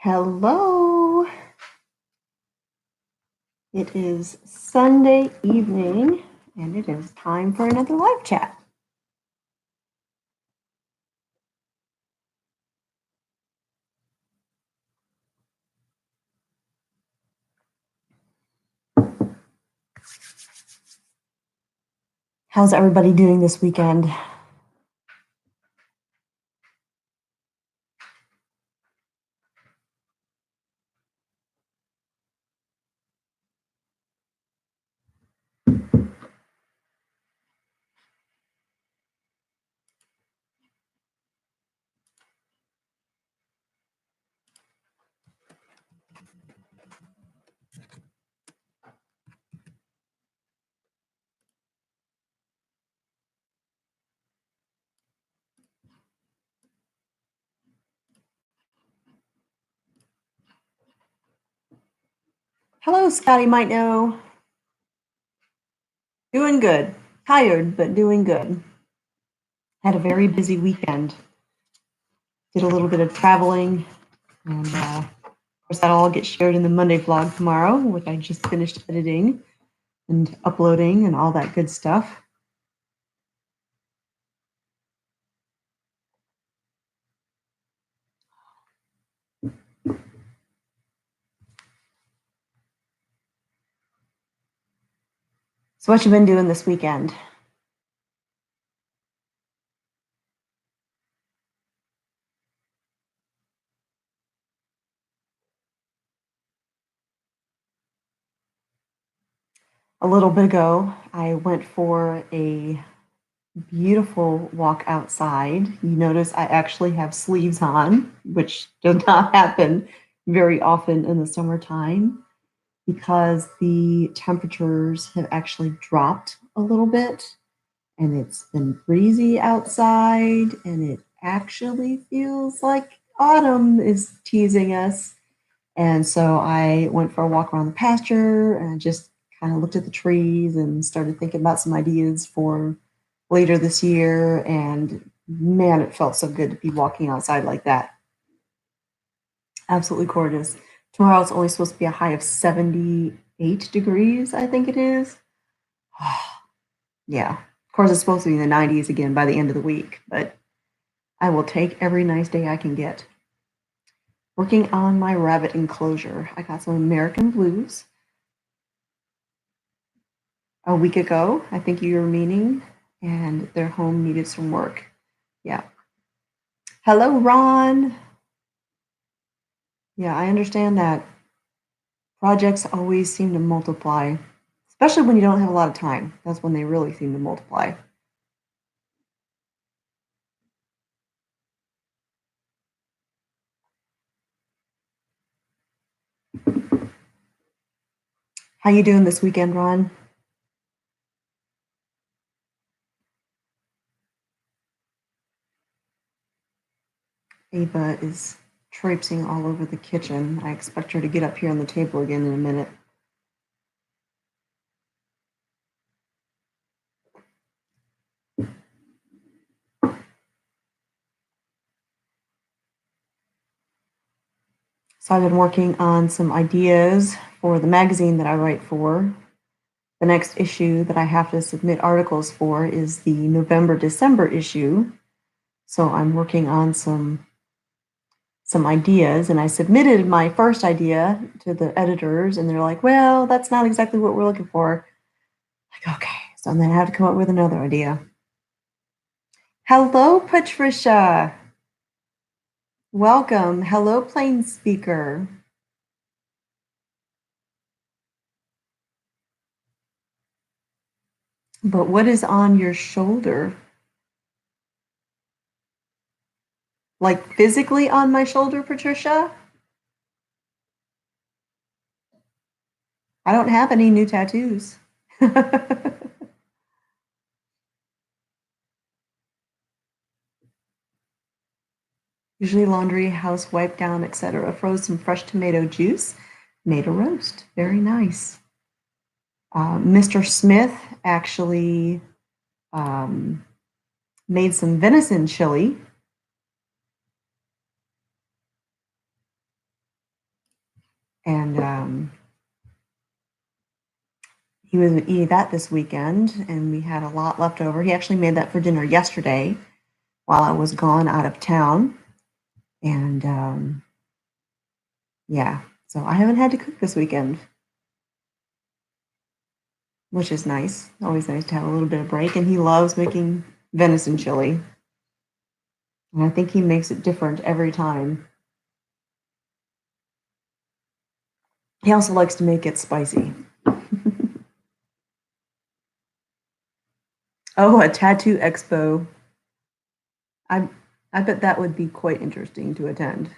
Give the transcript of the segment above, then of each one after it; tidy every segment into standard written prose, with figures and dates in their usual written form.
Hello. It is Sunday evening and it is time for another live chat. How's everybody doing this weekend? Hello, Scotty might know. Doing good. Tired, but doing good. Had a very busy weekend. Did a little bit of traveling, and of course that'll all get shared in the Monday vlog tomorrow, which I just finished editing and uploading and all that good stuff. So what you been doing this weekend? A little bit ago, I went for a beautiful walk outside. You notice I actually have sleeves on, which does not happen very often in the summertime because the temperatures have actually dropped a little bit and it's been breezy outside and it actually feels like autumn is teasing us. And so I went for a walk around the pasture and just kind of looked at the trees and started thinking about some ideas for later this year. And man, it felt so good to be walking outside like that. Absolutely gorgeous. Tomorrow it's only supposed to be a high of 78 degrees, I think it is. Yeah. Of course, it's supposed to be in the 90s again by the end of the week, but I will take every nice day I can get. Working on my rabbit enclosure. I got some American blues a week ago, I think you were meaning, and their home needed some work. Yeah. Hello, Ron. Yeah, I understand that projects always seem to multiply, especially when you don't have a lot of time. That's when they really seem to multiply. How you doing this weekend, Ron? Ava is traipsing all over the kitchen. I expect her to get up here on the table again in a minute. So I've been working on some ideas for the magazine that I write for. The next issue that I have to submit articles for is the November-December issue. So I'm working on some ideas, and I submitted my first idea to the editors, and they're like, well, that's not exactly what we're looking for. Like, okay, so I'm gonna have to come up with another idea. Hello, Patricia. Welcome. Hello, plain speaker. But what is on your shoulder? Like physically on my shoulder, Patricia? I don't have any new tattoos. Usually laundry, house wipe down, etc. Froze some fresh tomato juice, made a roast. Very nice. Mr. Smith actually made some venison chili. And he was eating that this weekend, and we had a lot left over. He actually made that for dinner yesterday while I was gone out of town. And yeah, so I haven't had to cook this weekend, which is nice. Always nice to have a little bit of break. And he loves making venison chili. And I think he makes it different every time. He also likes to make it spicy. Oh, a tattoo expo. I I bet that would be quite interesting to attend.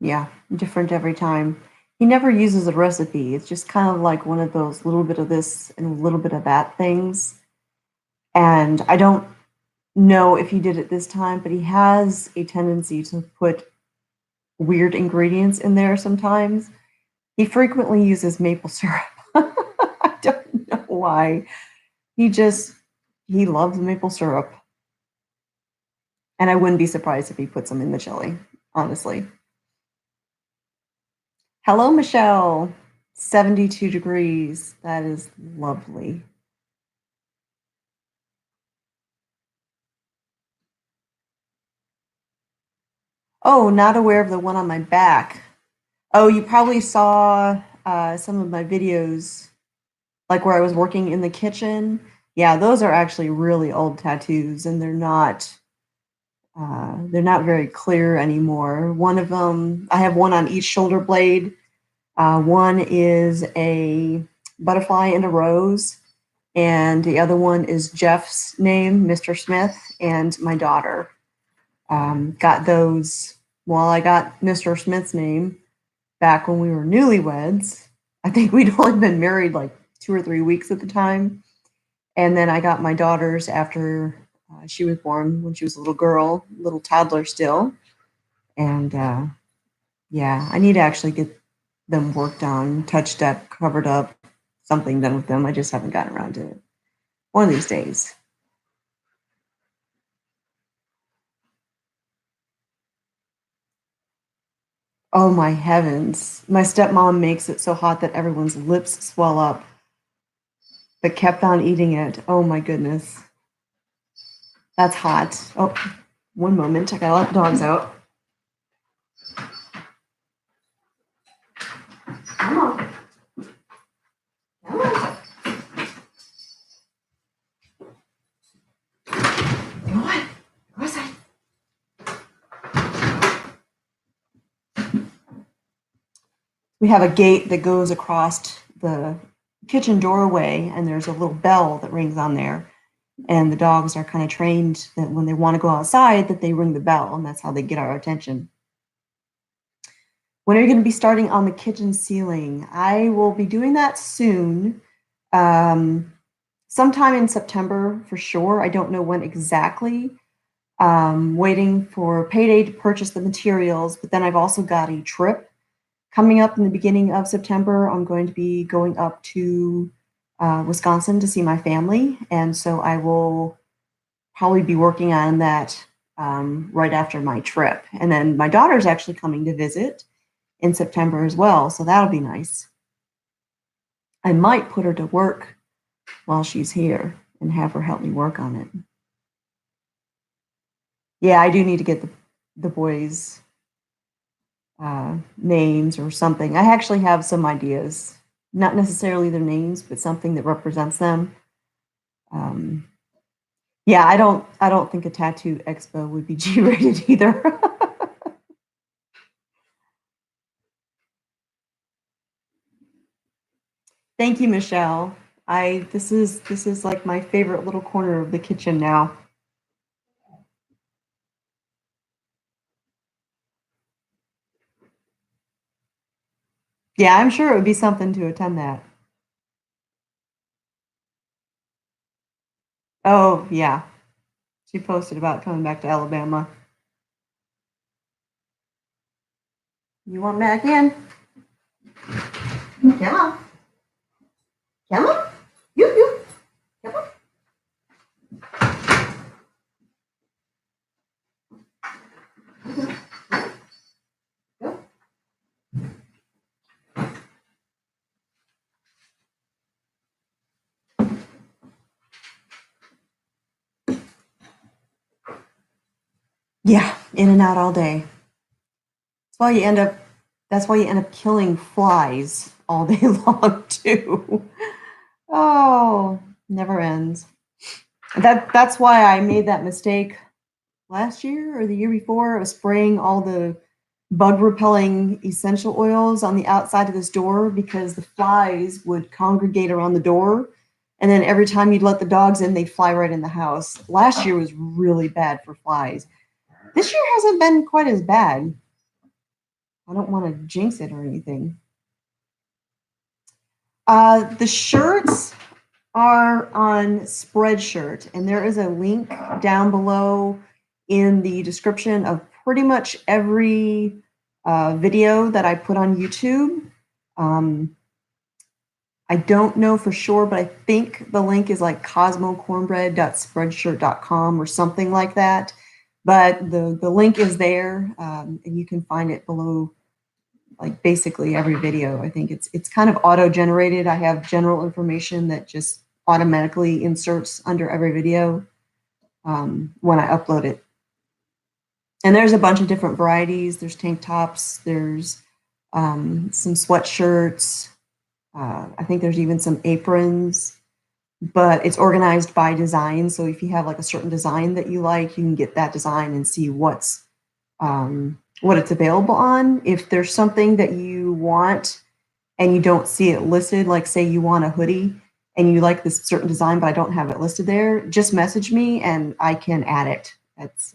Yeah, different every time. He never uses a recipe. It's just kind of like one of those little bit of this and a little bit of that things. And I don't know if he did it this time, but he has a tendency to put weird ingredients in there sometimes. He frequently uses maple syrup. I don't know why. He just he loves maple syrup. And I wouldn't be surprised if he put some in the chili, honestly. Hello, Michelle. 72 degrees. That is lovely. Oh, not aware of the one on my back. Oh, you probably saw some of my videos, like where I was working in the kitchen. Yeah, those are actually really old tattoos, and they're not very clear anymore. One of them, I have one on each shoulder blade. One is a butterfly and a rose, and the other one is Jeff's name, Mr. Smith, and my daughter. Got those. Well, I got Mr. Smith's name back when we were newlyweds. I think we'd only been married like 2 or 3 weeks at the time. And then I got my daughters after she was born when she was a little girl, little toddler still. And yeah, I need to actually get them worked on, touched up, covered up, something done with them. I just haven't gotten around to it. One of these days. Oh my heavens. My stepmom makes it so hot that everyone's lips swell up, but kept on eating it. Oh my goodness. That's hot. Oh, one moment. I gotta let the dogs out. Come on. Come on. Come on. Go outside. We have a gate that goes across the kitchen doorway, and there's a little bell that rings on there. And the dogs are kind of trained that when they want to go outside, that they ring the bell, and that's how they get our attention. When are you going to be starting on the kitchen ceiling? I will be doing that soon. Um, Sometime in September for sure. I don't know when exactly. Waiting for payday to purchase the materials, but then I've also got a trip coming up in the beginning of September. I'm going to be going up to Wisconsin to see my family, and so I will probably be working on that right after my trip. And then my daughter's actually coming to visit in September as well, so that'll be nice. I might put her to work while she's here and have her help me work on it. Yeah, I do need to get the boys' names or something. I actually have some ideas, not necessarily their names, but something that represents them. Um, yeah, I don't think a tattoo expo would be G-rated either. Thank you, Michelle. I this is like my favorite little corner of the kitchen now. Yeah, I'm sure it would be something to attend that. Oh, yeah. She posted about coming back to Alabama. You want back in? Come on. Come on. You. Come on. Go. Yeah, in and out all day. Why you end up that's why you end up killing flies all day long too. Oh, never ends. That's why I made that mistake last year or the year before of spraying all the bug repelling essential oils on the outside of this door because the flies would congregate around the door. And then every time you'd let the dogs in, they'd fly right in the house. Last year was really bad for flies. This year hasn't been quite as bad. I don't want to jinx it or anything. The shirts are on Spreadshirt, and there is a link down below in the description of pretty much every video that I put on YouTube. I don't know for sure, but I think the link is like cosmocornbread.spreadshirt.com or something like that. But the link is there, and you can find it below like basically every video. I think it's kind of auto-generated. I have general information that just automatically inserts under every video when I upload it. And there's a bunch of different varieties. There's tank tops. There's some sweatshirts. I think there's even some aprons. But it's organized by design. So if you have like a certain design that you like, you can get that design and see what it's available on. If there's something that you want and you don't see it listed, like say you want a hoodie and you like this certain design, but I don't have it listed there, just message me and I can add it.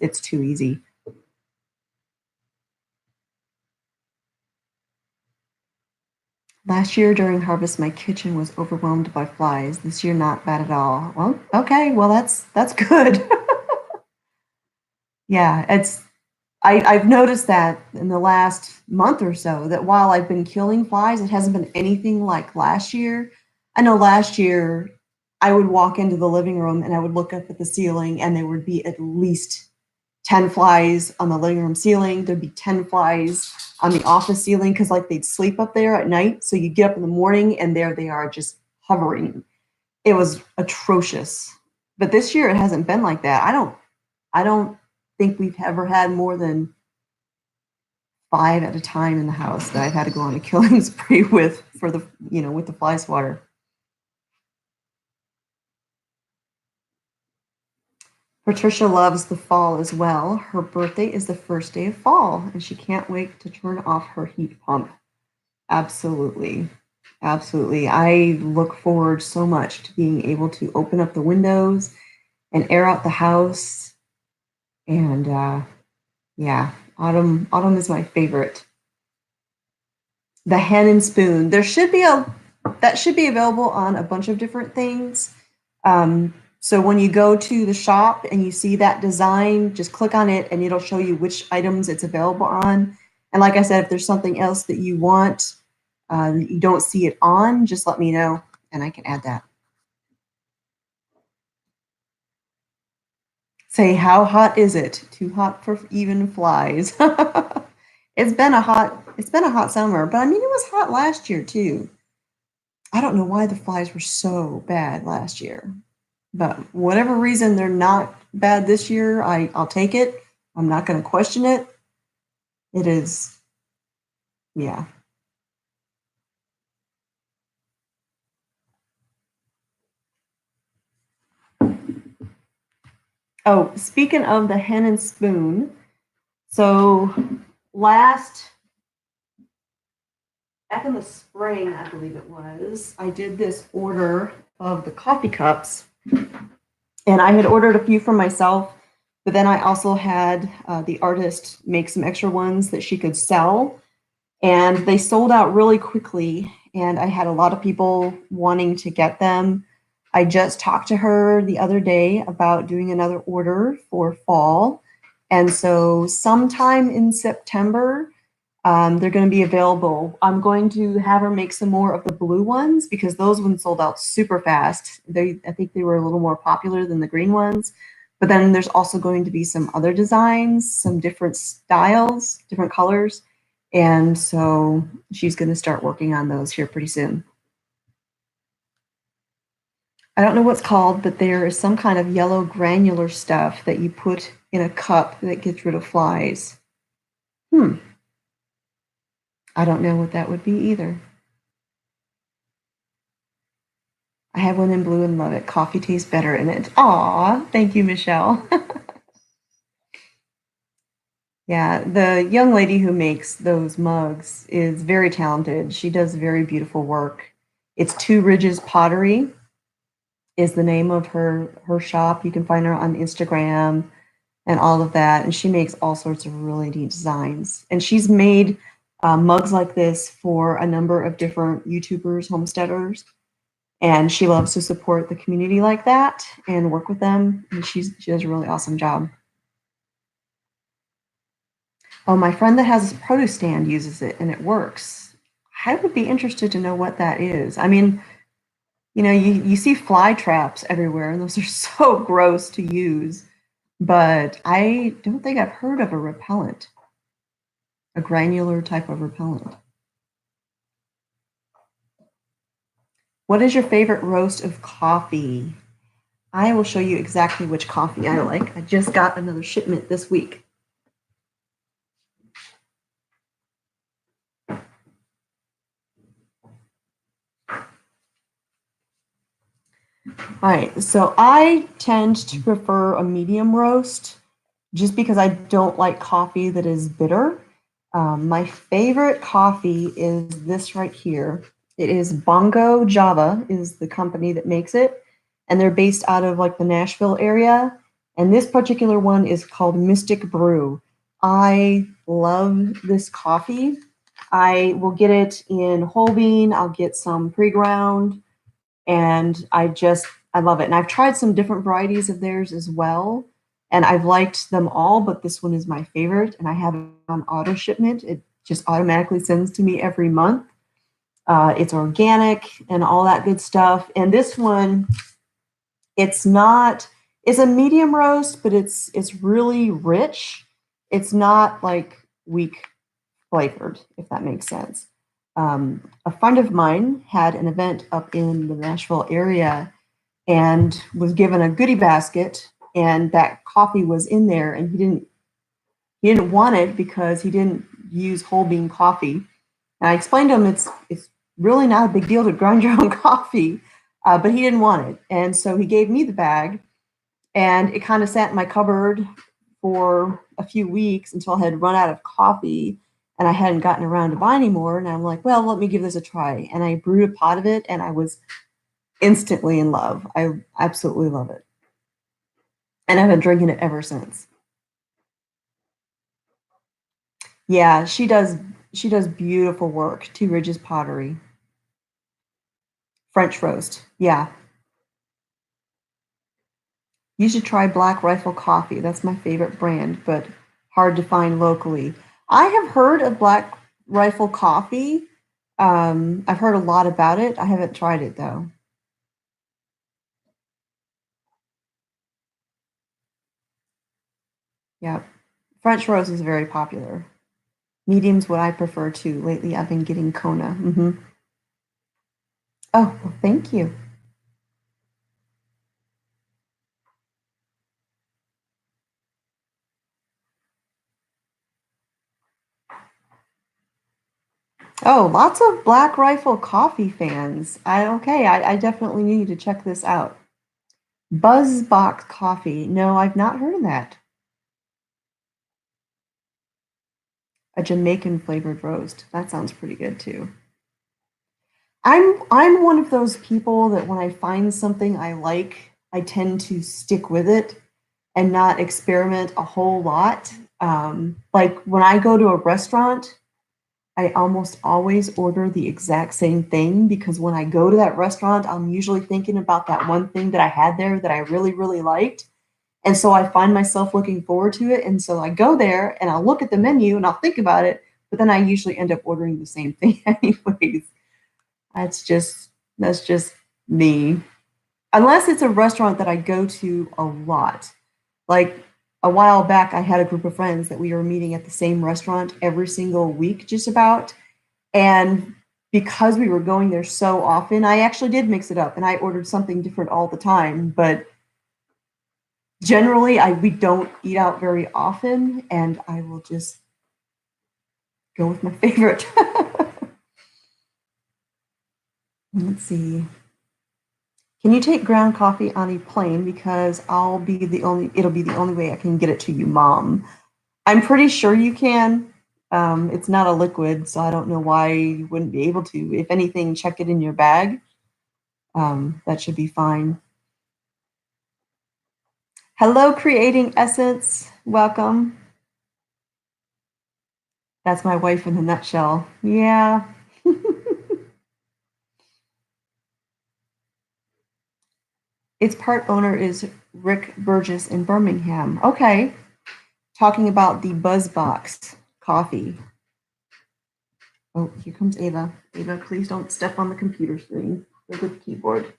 It's too easy. Last year during harvest, my kitchen was overwhelmed by flies. This year, not bad at all. Well, okay, well that's good. Yeah, I've noticed that in the last month or so that while I've been killing flies, it hasn't been anything like last year. I know last year I would walk into the living room and I would look up at the ceiling and there would be at least 10 flies on the living room ceiling. There'd be 10 flies on the office ceiling because like they'd sleep up there at night. So you get up in the morning and there they are just hovering. It was atrocious. But this year it hasn't been like that. I don't think we've ever had more than 5 at a time in the house that I've had to go on a killing spree with for the with the fly swatter. Patricia loves the fall as well. Her birthday is the first day of fall, and she can't wait to turn off her heat pump. Absolutely. Absolutely. I look forward so much to being able to open up the windows and air out the house. And yeah, autumn is my favorite. The hen and spoon. That should be available on a bunch of different things. So when you go to the shop and you see that design, just click on it and it'll show you which items it's available on. And like I said, if there's something else that you want, you don't see it on, just let me know and I can add that. Say, how hot is it? Too hot for even flies. It's been a hot summer, but I mean it was hot last year too. I don't know why the flies were so bad last year. But whatever reason they're not bad this year, I'll take it. I'm not going to question it. It is, yeah. Oh, speaking of the hen and spoon, so last, back in the spring, I believe it was, I did this order of the coffee cups. And I had ordered a few for myself, but then I also had the artist make some extra ones that she could sell. And they sold out really quickly. And I had a lot of people wanting to get them. I just talked to her the other day about doing another order for fall. And so sometime in September, they're going to be available. I'm going to have her make some more of the blue ones because those ones sold out super fast. I think they were a little more popular than the green ones. But then there's also going to be some other designs, some different styles, different colors. And so she's going to start working on those here pretty soon. I don't know what's called, but there is some kind of yellow granular stuff that you put in a cup that gets rid of flies. I don't know what that would be either. I have one in blue and love it. Coffee tastes better in it. Aw, thank you, Michelle. Yeah, the young lady who makes those mugs is very talented. She does very beautiful work. It's Two Ridges Pottery is the name of her shop. You can find her on Instagram and all of that. And she makes all sorts of really neat designs. And she's made mugs like this for a number of different YouTubers, homesteaders. And she loves to support the community like that and work with them. And she does a really awesome job. Oh, my friend that has a produce stand uses it and it works. I would be interested to know what that is. I mean, you see fly traps everywhere, and those are so gross to use. But I don't think I've heard of a repellent, a granular type of repellent. What is your favorite roast of coffee? I will show you exactly which coffee I like. I just got another shipment this week. All right, so I tend to prefer a medium roast just because I don't like coffee that is bitter. My favorite coffee is this right here. It is Bongo Java is the company that makes it, and they're based out of like the Nashville area. And this particular one is called Mystic Brew. I love this coffee. I will get it in whole bean. I'll get some pre-ground, and I love it. And I've tried some different varieties of theirs as well, and I've liked them all, but this one is my favorite, and I have it on auto shipment. It just automatically sends to me every month. It's organic and all that good stuff. And this one, it's a medium roast, but it's really rich. It's not like weak flavored, if that makes sense. A friend of mine had an event up in the Nashville area and was given a goodie basket, and that coffee was in there, and he didn't want it because he didn't use whole bean coffee. And I explained to him it's really not a big deal to grind your own coffee, but he didn't want it, and so he gave me the bag, and it kind of sat in my cupboard for a few weeks until I had run out of coffee and I hadn't gotten around to buy anymore. And I'm like, well, let me give this a try. And I brewed a pot of it, and I was instantly in love. I absolutely love it. And I've been drinking it ever since. Yeah, she does beautiful work. Two Ridges Pottery. French roast. Yeah. You should try Black Rifle Coffee. That's my favorite brand, but hard to find locally. I have heard of Black Rifle Coffee. I've heard a lot about it. I haven't tried it though. Yeah. French roast is very popular. Medium's what I prefer too. Lately, I've been getting Kona. Oh, well, thank you. Oh, lots of Black Rifle Coffee fans. I definitely need to check this out. Buzzbox Coffee. No, I've not heard of that. A Jamaican flavored roast. That sounds pretty good too. I'm one of those people that when I find something I like, I tend to stick with it and not experiment a whole lot. Like when I go to a restaurant, I almost always order the exact same thing because when I go to that restaurant, I'm usually thinking about that one thing that I had there that I really, really liked. And so I find myself looking forward to it. And so I go there and I'll look at the menu and I'll think about it, but then I usually end up ordering the same thing anyways. That's just me. Unless it's a restaurant that I go to a lot. Like a while back, I had a group of friends that we were meeting at the same restaurant every single week, just about. And because we were going there so often, I actually did mix it up and I ordered something different all the time. But generally, we don't eat out very often, and I will just go with my favorite. Let's see. Can you take ground coffee on a plane? Because it'll be the only way I can get it to you, Mom. I'm pretty sure you can. It's not a liquid, so I don't know why you wouldn't be able to. If anything, check it in your bag. That should be fine. Hello, Creating Essence. Welcome. That's my wife in a nutshell. Yeah. Its part owner is Rick Burgess in Birmingham. Okay. Talking about the Buzzbox coffee. Oh, here comes Ava. Ava, please don't step on the computer screen or the keyboard.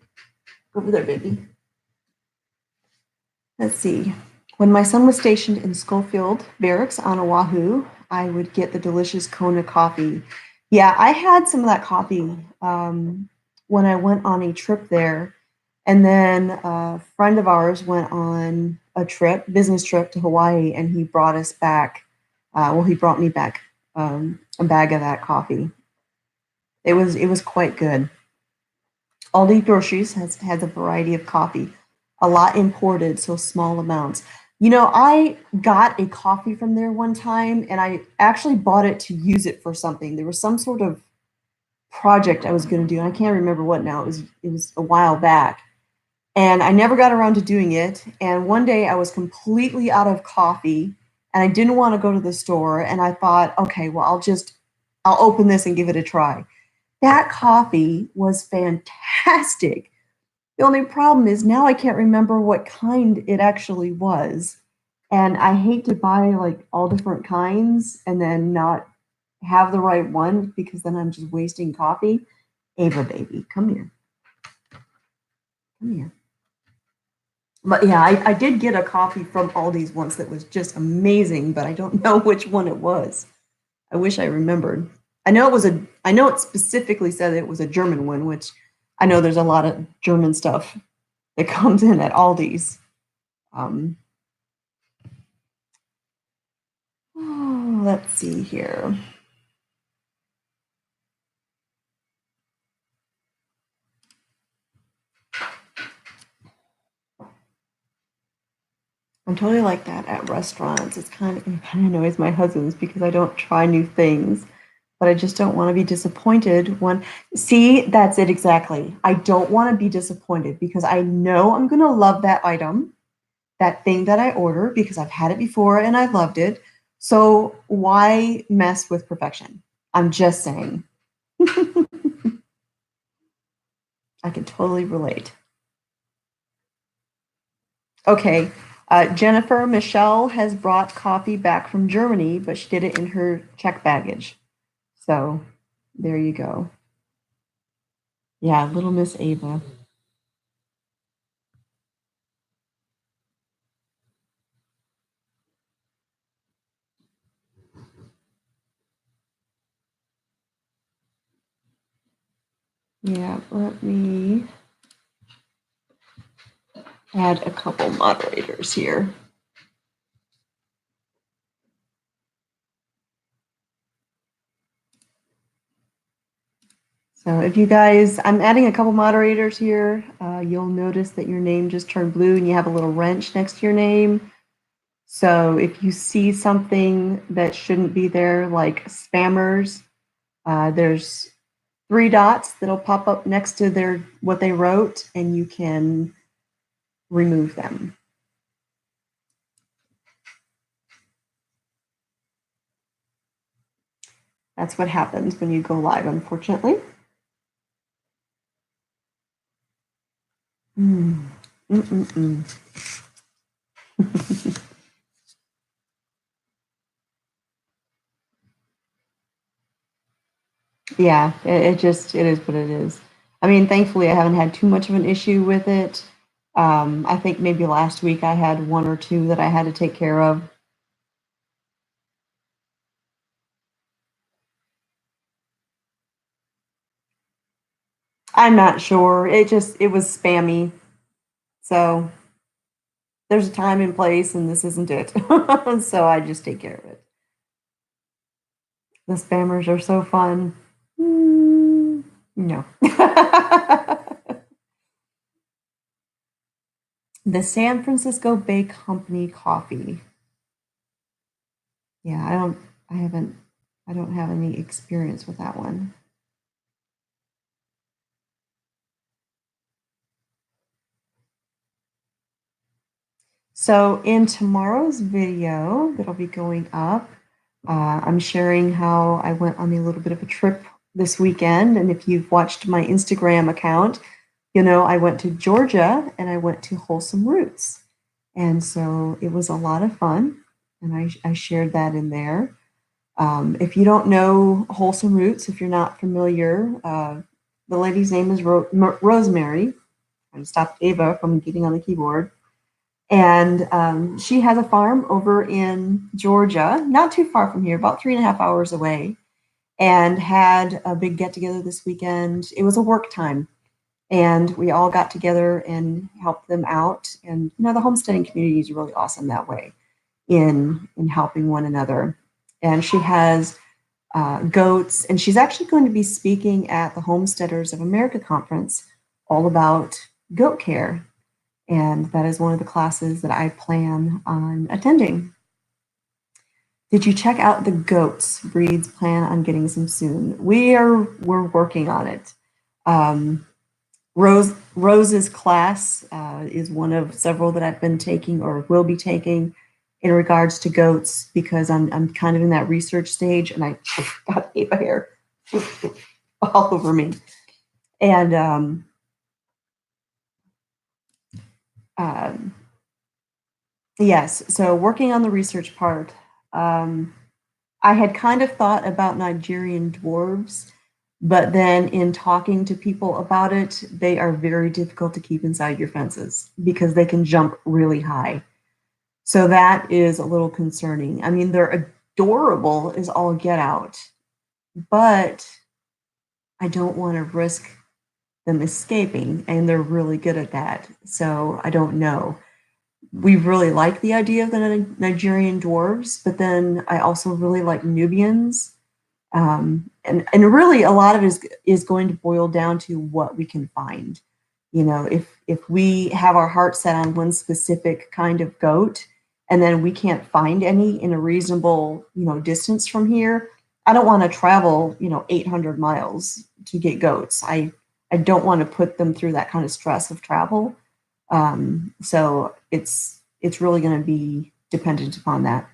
Go over there, baby. Let's see. When my son was stationed in Schofield Barracks on Oahu, I would get the delicious Kona coffee. Yeah, I had some of that coffee when I went on a trip there. And then a friend of ours went on a business trip to Hawaii, and he brought us back. He brought me back a bag of that coffee. It was quite good. Aldi Groceries has a variety of coffee, a lot imported, so small amounts. I got a coffee from there one time, and I actually bought it to use it for something. There was some sort of project I was going to do, and I can't remember what now. It was a while back, and I never got around to doing it. And one day I was completely out of coffee, and I didn't want to go to the store. And I thought, okay, well, I'll open this and give it a try. That coffee was fantastic. The only problem is now I can't remember what kind it actually was. And I hate to buy like all different kinds and then not have the right one because then I'm just wasting coffee. Ava, baby, come here. Come here. But yeah, I did get a coffee from Aldi's once that was just amazing, but I don't know which one it was. I wish I remembered. I know it specifically said it was a German one, which I know there's a lot of German stuff that comes in at Aldi's. Um, let's see here. I'm totally like that at restaurants. It kind of annoys my husband because I don't try new things, but I just don't want to be disappointed when. See, that's it exactly. I don't want to be disappointed because I know I'm going to love that item, that thing that I order because I've had it before and I loved it. So why mess with perfection? I'm just saying. I can totally relate. Okay. Jennifer Michelle has brought coffee back from Germany, but she did it in her check baggage. So there you go. Yeah, little Miss Ava. Yeah, let me add a couple moderators here. So if you guys, I'm adding a couple moderators here. You'll notice that your name just turned blue and you have a little wrench next to your name. So if you see something that shouldn't be there, like spammers, there's 3 dots that'll pop up next to what they wrote, and you can remove them. That's what happens when you go live, unfortunately. Mm. Mm-mm-mm. Yeah, it is what it is. I mean, thankfully, I haven't had too much of an issue with it. I think maybe last week I had one or two that I had to take care of. I'm not sure. It was spammy. So there's a time and place, and this isn't it. So I just take care of it. The spammers are so fun. No. The San Francisco Bay Company coffee. Yeah, I haven't, I don't have any experience with that one. So in tomorrow's video that'll be going up, I'm sharing how I went on a little bit of a trip this weekend. And if you've watched my Instagram account, you know I went to Georgia and I went to Wholesome Roots. And so it was a lot of fun. And I shared that in there. If you don't know Wholesome Roots, if you're not familiar, the lady's name is Rosemary. I stopped Ava from getting on the keyboard. And she has a farm over in Georgia, not too far from here, about 3.5 hours away, and had a big get together this weekend. It was a work time, and we all got together and helped them out. And you know, the homesteading community is really awesome that way in helping one another. And she has goats, and she's actually going to be speaking at the Homesteaders of America conference all about goat care, and that is one of the classes that I plan on attending. Did you check out the goats? Breeds plan on getting some soon. We're working on it. Um, Rose's class is one of several that I've been taking or will be taking in regards to goats because I'm kind of in that research stage and I got Ava hair all over me. And um, yes, so working on the research part. Um, I had kind of thought about Nigerian dwarves, but then in talking to people about it, they are very difficult to keep inside your fences because they can jump really high. So that is a little concerning. I mean, they're adorable as all get out, but I don't want to risk them escaping, and they're really good at that. So I don't know. We really like the idea of the Nigerian dwarves, but then I also really like Nubians. And really a lot of it is going to boil down to what we can find. You know, if we have our heart set on one specific kind of goat and then we can't find any in a reasonable, you know, distance from here, I don't want to travel, you know, 800 miles to get goats. I don't want to put them through that kind of stress of travel. So it's really going to be dependent upon that.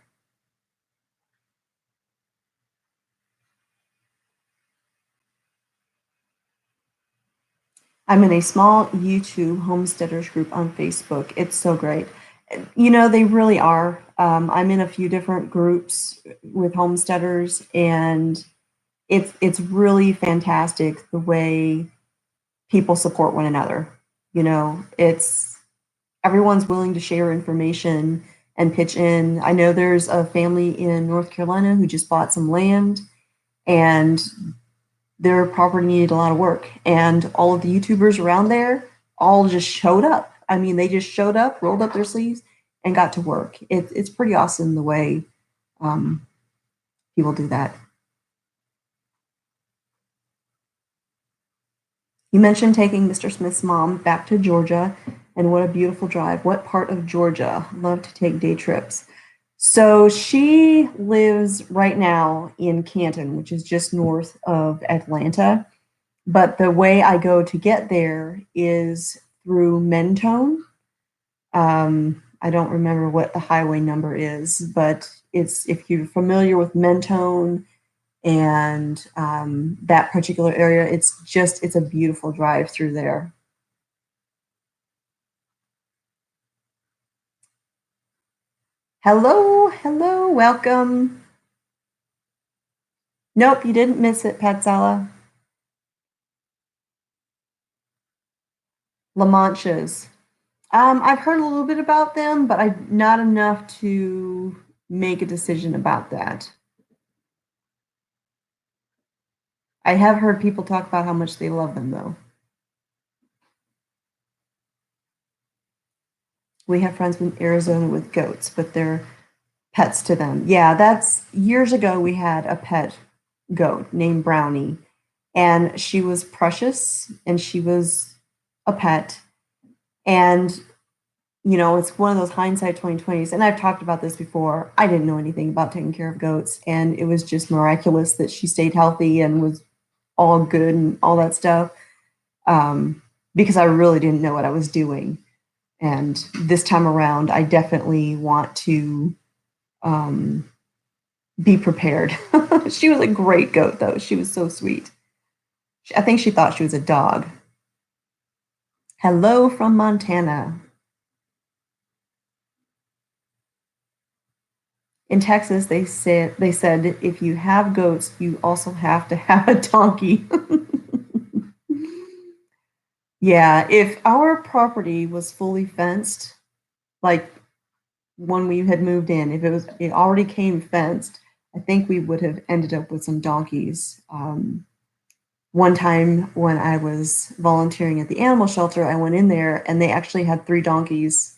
I'm in a small YouTube homesteaders group on Facebook. It's so great. You know, they really are. I'm in a few different groups with homesteaders, and it's really fantastic the way people support one another. You know, it's everyone's willing to share information and pitch in. I know there's a family in North Carolina who just bought some land, and their property needed a lot of work, and all of the YouTubers around there all just showed up. I mean, they just showed up, rolled up their sleeves, and got to work. It's pretty awesome the way um, people do that. You mentioned taking Mr. Smith's mom back to Georgia, and what a beautiful drive. What part of Georgia? Love to take day trips. So she lives right now in Canton, which is just north of Atlanta. But the way I go to get there is through Mentone. I don't remember what the highway number is, but it's if you're familiar with Mentone And that particular area, it's a beautiful drive through there. Hello, hello, welcome. Nope, you didn't miss it, Patsella. La Manchas. I've heard a little bit about them, but not enough to make a decision about that. I have heard people talk about how much they love them, though. We have friends in Arizona with goats, but they're pets to them. Yeah, that's years ago. We had a pet goat named Brownie, and she was precious, and she was a pet. And it's one of those hindsight 2020s. And I've talked about this before. I didn't know anything about taking care of goats, and it was just miraculous that she stayed healthy and was all good and all that stuff. Because I really didn't know what I was doing. And this time around, I definitely want to be prepared. She was a great goat, though. She was so sweet. I think she thought she was a dog. Hello from Montana. In Texas, they said if you have goats, you also have to have a donkey. Yeah, if our property was fully fenced, like when we had moved in, if it already came fenced, I think we would have ended up with some donkeys. One time when I was volunteering at the animal shelter, I went in there and they actually had 3 donkeys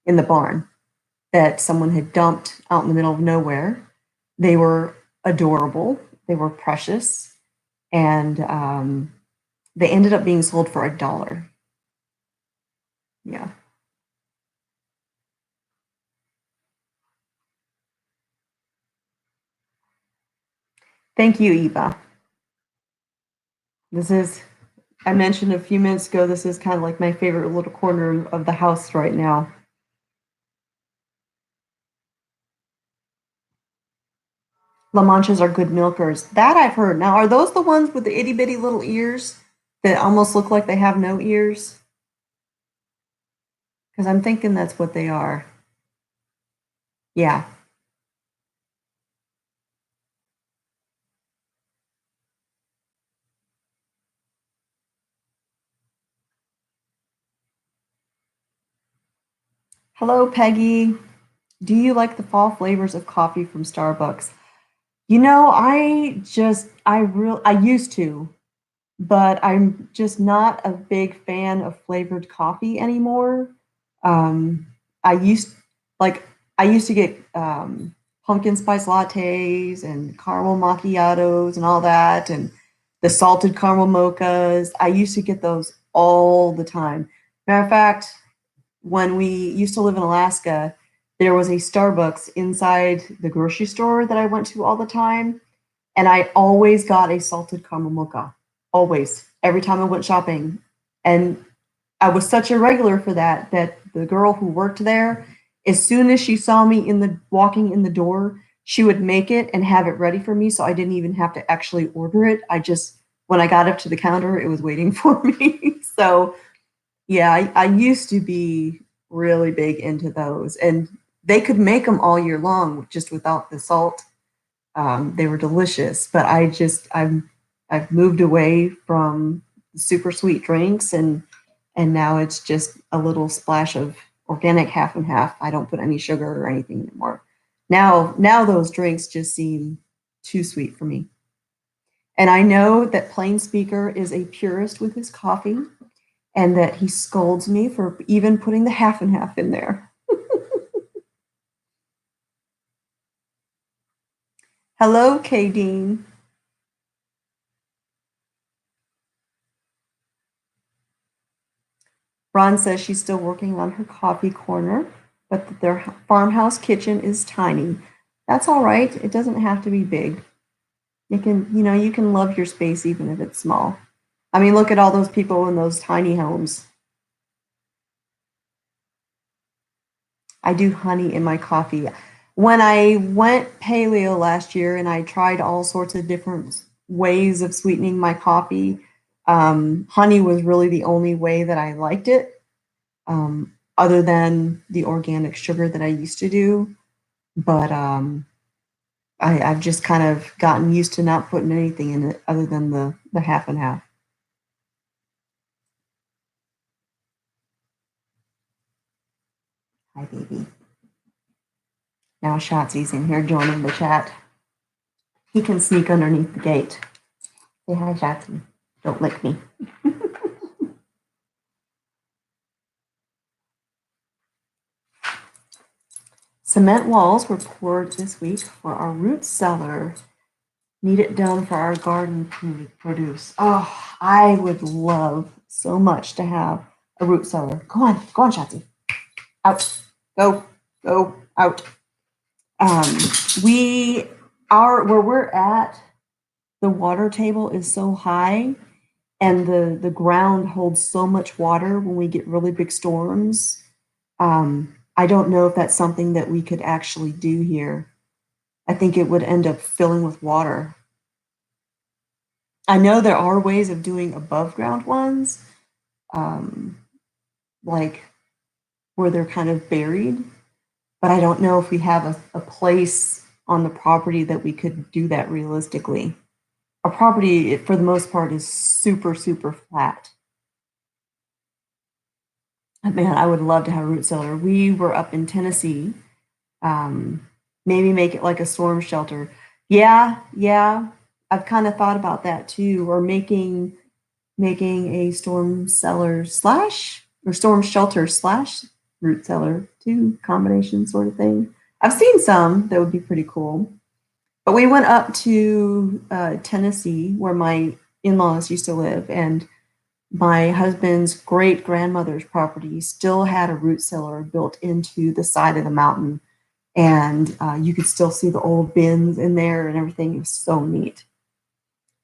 in the barn that someone had dumped out in the middle of nowhere. They were adorable. They were precious. And they ended up being sold for $1. Yeah. Thank you, Eva. I mentioned a few minutes ago, this is kind of like my favorite little corner of the house right now. La Manchas are good milkers. That I've heard. Now, are those the ones with the itty bitty little ears that almost look like they have no ears? Because I'm thinking that's what they are. Yeah. Hello, Peggy. Do you like the fall flavors of coffee from Starbucks? I used to, but I'm just not a big fan of flavored coffee anymore. Um, I used like I used to get pumpkin spice lattes and caramel macchiatos and all that, and the salted caramel mochas. I used to get those all the time. Matter of fact, when we used to live in Alaska, there was a Starbucks inside the grocery store that I went to all the time, and I always got a salted caramel mocha. Always, every time I went shopping. And I was such a regular for that the girl who worked there, as soon as she saw me walking in the door, she would make it and have it ready for me, so I didn't even have to actually order it. When I got up to the counter, it was waiting for me. So yeah, I used to be really big into those, and they could make them all year long just without the salt. They were delicious, but I've moved away from super sweet drinks, and now it's just a little splash of organic half and half. I don't put any sugar or anything anymore. Now those drinks just seem too sweet for me. And I know that Plain Speaker is a purist with his coffee, and that he scolds me for even putting the half and half in there. Hello, K. Dean. Ron says she's still working on her coffee corner, but that their farmhouse kitchen is tiny. That's all right. It doesn't have to be big. You can love your space even if it's small. I mean, look at all those people in those tiny homes. I do honey in my coffee. When I went paleo last year and I tried all sorts of different ways of sweetening my coffee, honey was really the only way that I liked it, other than the organic sugar that I used to do. But I've just kind of gotten used to not putting anything in it other than the half and half. Hi, baby. Now Shotzi's in here joining the chat. He can sneak underneath the gate. Say hi, Shotzi. Don't lick me. Cement walls were poured this week for our root cellar. Need it done for our garden produce. Oh, I would love so much to have a root cellar. Go on, Shotzi. Out. Go, out. We are where we're at, the water table is so high and the ground holds so much water when we get really big storms. I don't know if that's something that we could actually do here. I think it would end up filling with water. I know there are ways of doing above ground ones, like where they're kind of buried, but I don't know if we have a place on the property that we could do that realistically. Our property, for the most part, is super, super flat. Man, I would love to have a root cellar. We were up in Tennessee. Maybe make it like a storm shelter. Yeah. I've kind of thought about that too, or making a storm cellar slash or storm shelter slash root cellar too, combination sort of thing. I've seen some that would be pretty cool. But we went up to Tennessee where my in-laws used to live, and my husband's great grandmother's property still had a root cellar built into the side of the mountain. And you could still see the old bins in there and everything. It was so neat.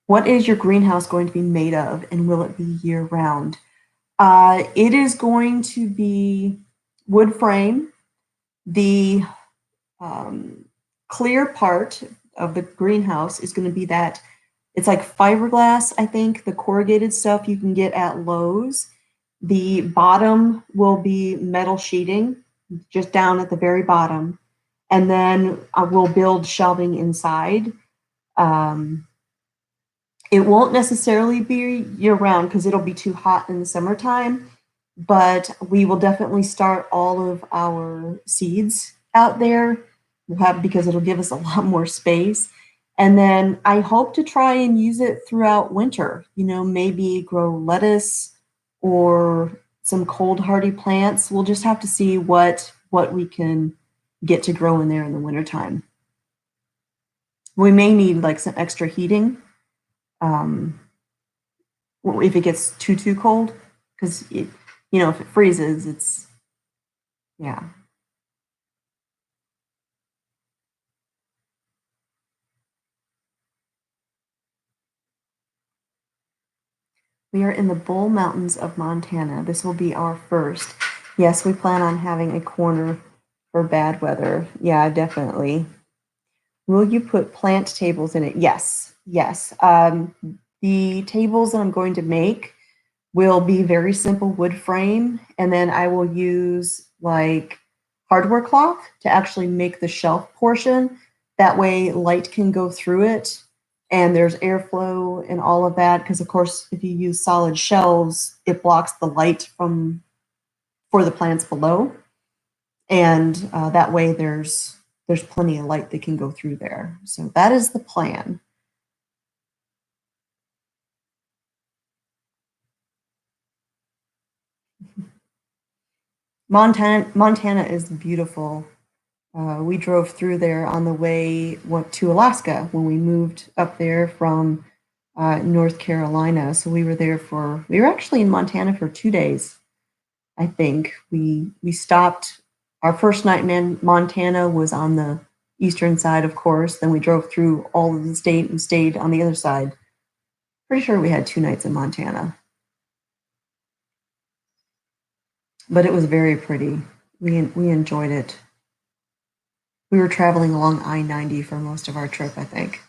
What is your greenhouse going to be made of, and will it be year round? It is going to be wood frame. The clear part of the greenhouse is going to be that it's like fiberglass, I think, the corrugated stuff you can get at Lowe's. The bottom will be metal sheeting, just down at the very bottom. And then we'll build shelving inside. It won't necessarily be year round because it'll be too hot in the summertime, but we will definitely start all of our seeds out there. Because it'll give us a lot more space. And then I hope to try and use it throughout winter, maybe grow lettuce or some cold hardy plants. We'll just have to see what we can get to grow in there in the wintertime. We may need like some extra heating if it gets too cold, because if it freezes, it's, yeah. We are in the Bull Mountains of Montana. This will be our first. Yes, we plan on having a corner for bad weather. Yeah, definitely. Will you put plant tables in it? Yes. The tables that I'm going to make will be very simple wood frame, and then I will use like hardware cloth to actually make the shelf portion. That way light can go through it and there's airflow and all of that, because of course if you use solid shelves it blocks the light for the plants below, and that way there's plenty of light that can go through there. So that is the plan. Montana is beautiful. We drove through there on the way to Alaska when we moved up there from North Carolina. So we were actually in Montana for 2 days. I think we stopped. Our first night in Montana was on the eastern side, of course. Then we drove through all of the state and stayed on the other side. Pretty sure we had 2 nights in Montana. But it was very pretty. We enjoyed it. We were traveling along I-90 for most of our trip, I think.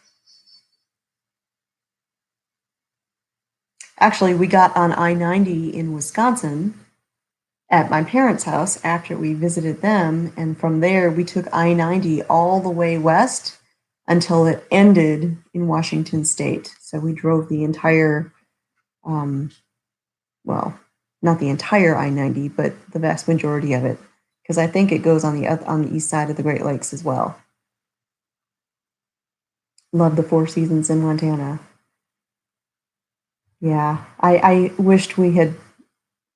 Actually, we got on I-90 in Wisconsin at my parents' house after we visited them, and from there we took I-90 all the way west until it ended in Washington State. So we drove the entire, um, well, not the entire I-90, but the vast majority of it, because I think it goes on the east side of the Great Lakes as well. Love the Four Seasons in Montana. Yeah, I wish we had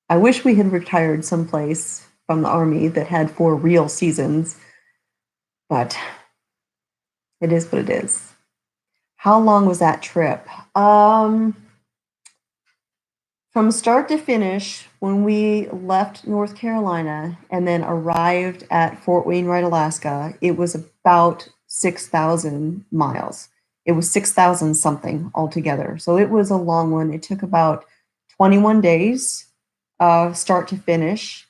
retired someplace from the army that had four real seasons, but it is what it is. How long was that trip? From start to finish, when we left North Carolina and then arrived at Fort Wainwright, Alaska, it was about 6,000 miles. It was 6,000 something altogether. So it was a long one. It took about 21 days, start to finish.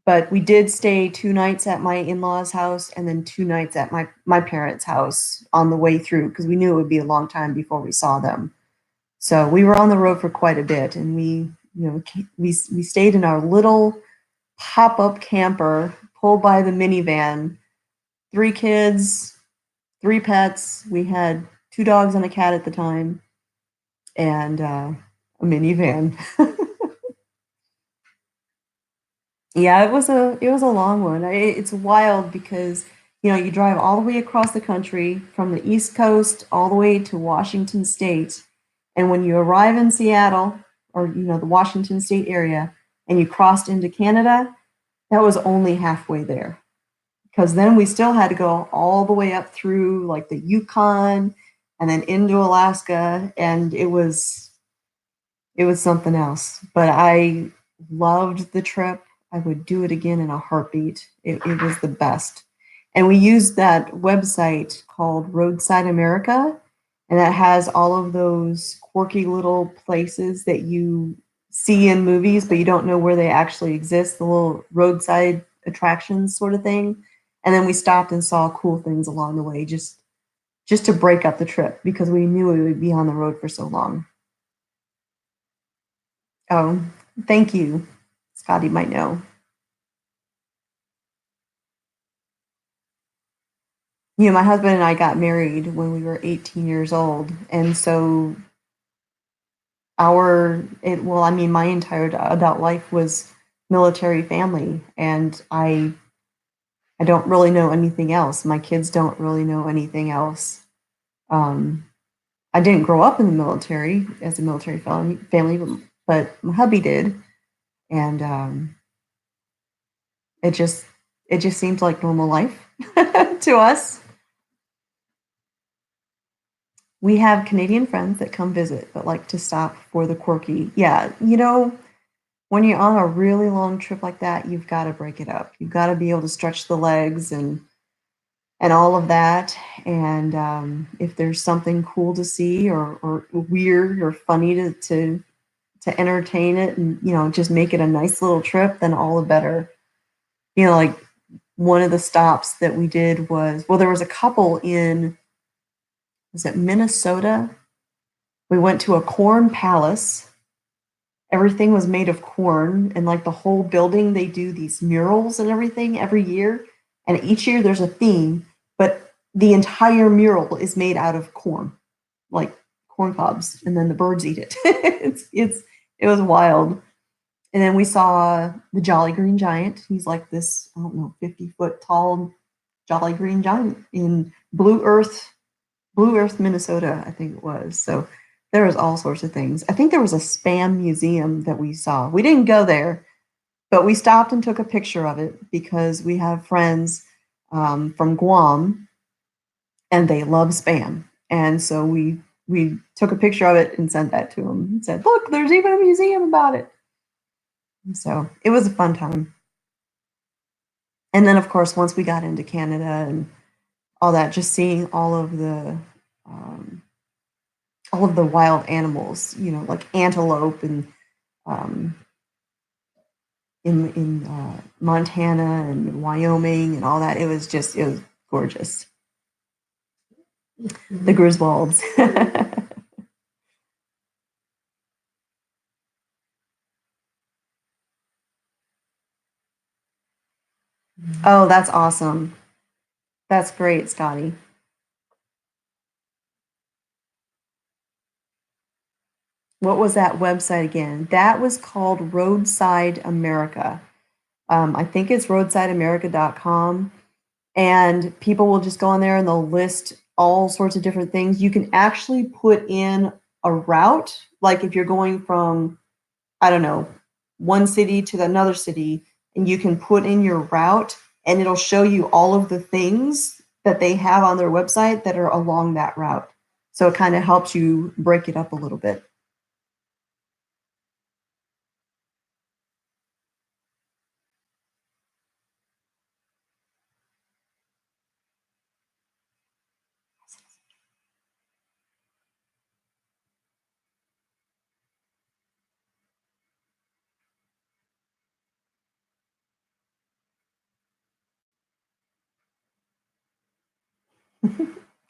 But we did stay 2 nights at my in-laws' house and then 2 nights at my parents' house on the way through because we knew it would be a long time before we saw them. So we were on the road for quite a bit, and we stayed in our little pop-up camper pulled by the minivan. 3 kids, 3 pets. We had 2 dogs and a cat at the time, and a minivan. Yeah, it was a long one. It's wild because you drive all the way across the country from the East Coast all the way to Washington State, and when you arrive in Seattle or the Washington State area and you crossed into Canada, that was only halfway there because then we still had to go all the way up through like the Yukon and then into Alaska, and it was something else. But I loved the trip. I would do it again in a heartbeat. It was the best. And we used that website called Roadside America, and that has all of those quirky little places that you see in movies, but you don't know where they actually exist, the little roadside attractions sort of thing. And then we stopped and saw cool things along the way just to break up the trip because we knew we would be on the road for so long. Oh, thank you. Scotty might know. My husband and I got married when we were 18 years old, and so I mean, my entire adult life was military family, and I don't really know anything else. My kids don't really know anything else. Um, I didn't grow up in the military as a military family, but my hubby did, and it just it just seems like normal life to us. We have Canadian friends that come visit, but like to stop for the quirky. Yeah, when you're on a really long trip like that, you've got to break it up. You've got to be able to stretch the legs and all of that. And if there's something cool to see or weird or funny to entertain it and just make it a nice little trip, then all the better. Like one of the stops that we did there was a couple in was it Minnesota? We went to a corn palace. Everything was made of corn, and like the whole building, they do these murals and everything every year. And each year there's a theme, but the entire mural is made out of corn, like corn cobs, and then the birds eat it. It was wild. And then we saw the Jolly Green Giant. He's like this, I don't know, 50-foot tall Jolly Green Giant in Blue Earth, Minnesota, I think it was. So there was all sorts of things. I think there was a spam museum that we saw. We didn't go there, but we stopped and took a picture of it because we have friends from Guam and they love spam. And so we took a picture of it and sent that to them and said, "Look, there's even a museum about it." And so it was a fun time. And then, of course, once we got into Canada and all that, just seeing um, all of the wild animals, like antelope and um, in Montana and Wyoming and all that. It was Gorgeous. The Griswolds. Oh, that's awesome. That's great, Scotty. What was that website again? That was called Roadside America. I think it's roadsideamerica.com. And people will just go on there and they'll list all sorts of different things. You can actually put in a route, like if you're going from, I don't know, one city to another city, and you can put in your route and it'll show you all of the things that they have on their website that are along that route. So it kind of helps you break it up a little bit.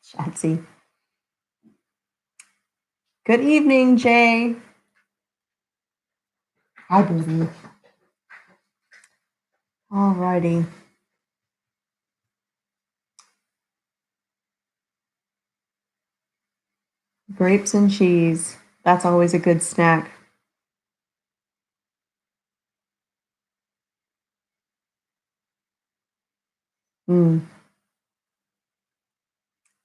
Shatsy. Good evening, Jay. Hi, baby. All righty. Grapes and cheese. That's always a good snack. Mm.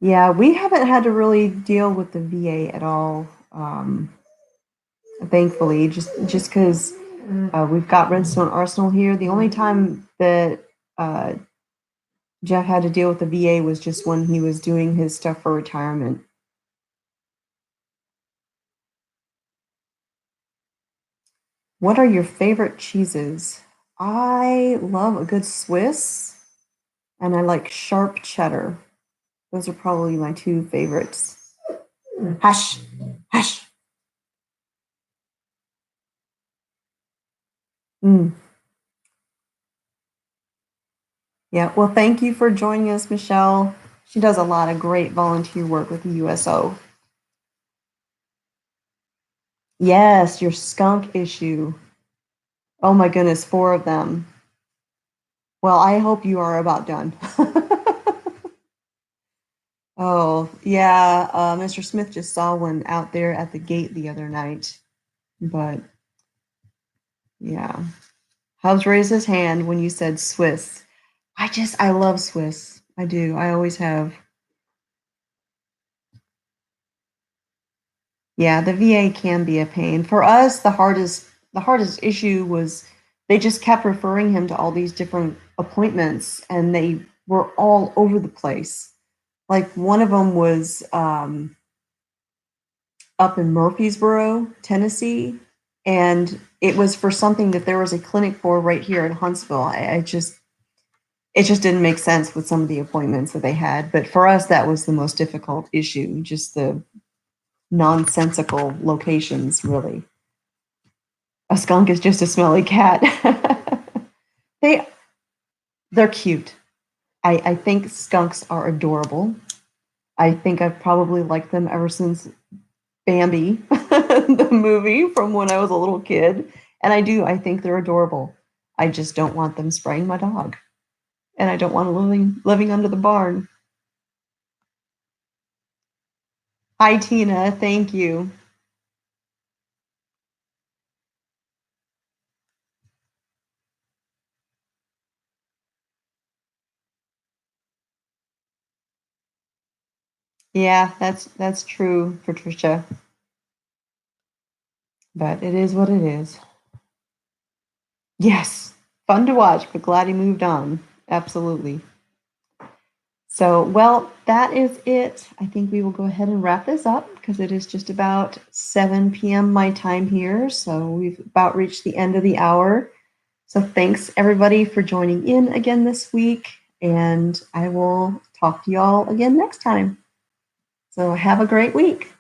Yeah, we haven't had to really deal with the VA at all, thankfully, just because we've got Redstone Arsenal here. The only time that uh, Jeff had to deal with the VA was just when he was doing his stuff for retirement. What are your favorite cheeses? I love a good Swiss, and I like sharp cheddar. Those are probably my two favorites. Hush, hush. Mm. Yeah, well, thank you for joining us, Michelle. She does a lot of great volunteer work with the USO. Yes, your skunk issue. Oh my goodness, four of them. Well, I hope you are about done. Oh, yeah, Mr. Smith just saw one out there at the gate the other night. But yeah, Hubs raised his hand when you said Swiss. I love Swiss. I do. I always have. Yeah, the VA can be a pain. For us, the hardest issue was they just kept referring him to all these different appointments and they were all over the place. Like one of them was up in Murfreesboro, Tennessee, and it was for something that there was a clinic for right here in Huntsville. It just didn't make sense with some of the appointments that they had. But for us, that was the most difficult issue, just the nonsensical locations, really. A skunk is just a smelly cat. they they're cute. I think skunks are adorable. I think I've probably liked them ever since Bambi, the movie from when I was a little kid. And I do. I think they're adorable. I just don't want them spraying my dog. And I don't want them living under the barn. Hi, Tina. Thank you. Yeah, that's true, Patricia. But it is what it is. Yes, fun to watch, but glad he moved on. Absolutely. So, well, that is it. I think we will go ahead and wrap this up because it is just about 7 p.m. my time here. So, we've about reached the end of the hour. So, thanks everybody for joining in again this week. And I will talk to y'all again next time. So, have a great week.